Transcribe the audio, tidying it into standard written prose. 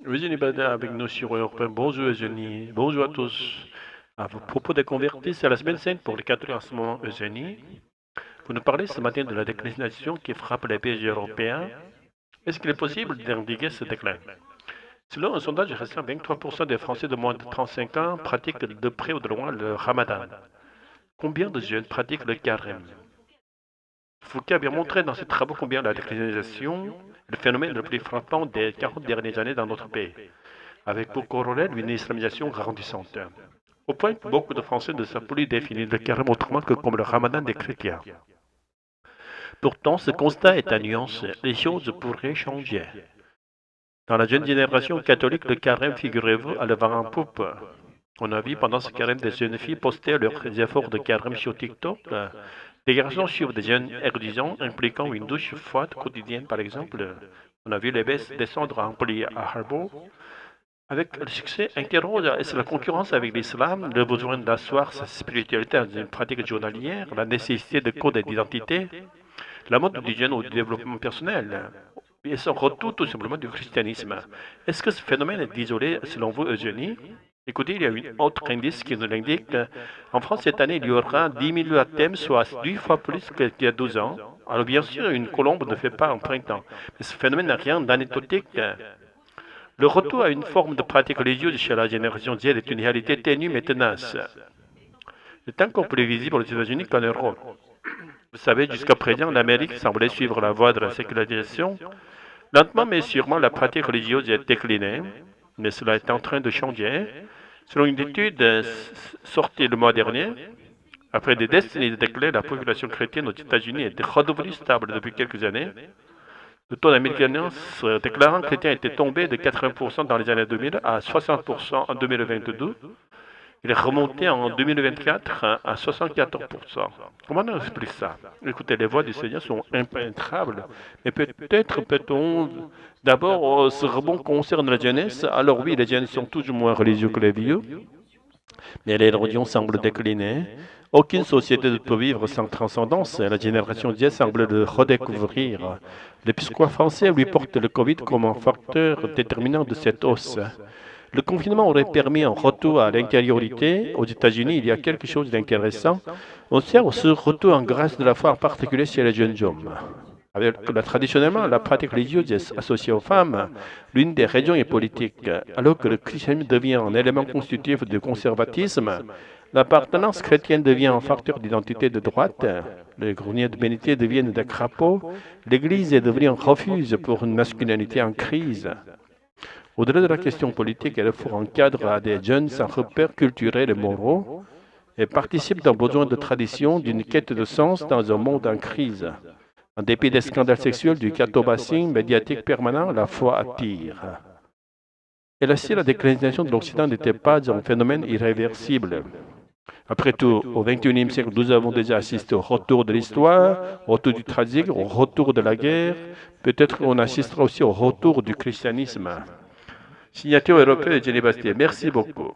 Eugénie Bader avec nous sur Europe 1. Bonjour Eugénie, bonjour à tous. À propos des convertis, c'est la semaine sainte pour les catholiques en ce moment, Eugénie. Vous nous parlez ce matin de la déclinisation qui frappe les pays européens. Est-ce qu'il est possible d'endiguer ce déclin? Selon un sondage récent, 23% des Français de moins de 35 ans pratiquent de près ou de loin le ramadan. Combien de jeunes pratiquent le carême? Foucault a bien montré dans ses travaux combien la déclinisation est le phénomène le plus frappant des 40 dernières années dans notre pays, avec pour corollaire une islamisation grandissante. Au point que beaucoup de Français ne savent plus définir le carême autrement que comme le ramadan des chrétiens. Pourtant, ce constat est à nuance. Les choses pourraient changer. Dans la jeune génération catholique, le carême, figurez-vous, a le vent en poupe. On a vu pendant ce carême des jeunes filles poster leurs efforts de carême sur TikTok. Des garçons suivent des jeunes érudisants impliquant une douche froide quotidienne, par exemple. On a vu les baisses descendre en poli à Harbour. Avec le succès, interroge est-ce la concurrence avec l'islam, le besoin d'asseoir sa spiritualité dans une pratique journalière, la nécessité de code d'identité, la mode du jeune au développement personnel, et son retour tout simplement du christianisme. Est-ce que ce phénomène est isolé selon vous, Eugénie? Écoutez, il y a un autre indice qui nous l'indique. En France, cette année, il y aura 10 000 baptêmes, soit 10 fois plus qu'il y a 12 ans. Alors bien sûr, une colombe ne fait pas un printemps. Mais ce phénomène n'a rien d'anecdotique. Le retour à une forme de pratique religieuse chez la génération Z est une réalité ténue mais tenace. C'est encore plus visible aux États-Unis qu'en Europe. Vous savez, jusqu'à présent, l'Amérique semblait suivre la voie de la sécularisation. Lentement mais sûrement, la pratique religieuse est déclinée, mais cela est en train de changer. Selon une étude sortie le mois dernier, après des décennies de déclin, la population chrétienne aux États-Unis est redevenue stable depuis quelques années. Le taux d'américanisme déclarant chrétien était tombé de 80% dans les années 2000 à 60% en 2022. Il est remonté en 2024 à 74%. Comment on explique ça? Écoutez, les voies du Seigneur sont impénétrables. Mais peut-être peut-on d'abord, ce rebond concerne la jeunesse. Alors oui, les jeunes sont toujours moins religieux que les vieux, mais les religions semblent décliner. Aucune société ne peut vivre sans transcendance. La génération Z semble le redécouvrir. L'épiscopat français lui porte le Covid comme un facteur déterminant de cette hausse. Le confinement aurait permis un retour à l'intériorité. Aux États-Unis, il y a quelque chose d'intéressant. On observe ce retour en grâce de la foi, en particulier chez les jeunes hommes. Traditionnellement, la pratique religieuse est associée aux femmes, l'une des régions est politique. Alors que le christianisme devient un élément constitutif du conservatisme, l'appartenance chrétienne devient un facteur d'identité de droite. Les greniers de bénitier deviennent des crapauds. L'Église est devenue un refuge pour une masculinité en crise. Au-delà de la question politique, elle offre un cadre à des jeunes sans repères culturels et moraux et participe d'un besoin de tradition, d'une quête de sens dans un monde en crise. En dépit des scandales sexuels, du catobassing médiatique permanent, la foi attire. Et là, si la décolonisation de l'Occident n'était pas un phénomène irréversible. Après tout, au XXIe siècle, nous avons déjà assisté au retour de l'histoire, au retour du tragique, au retour de la guerre. Peut-être qu'on assistera aussi au retour du christianisme. Signature européenne de Jenny Bastier. Merci beaucoup.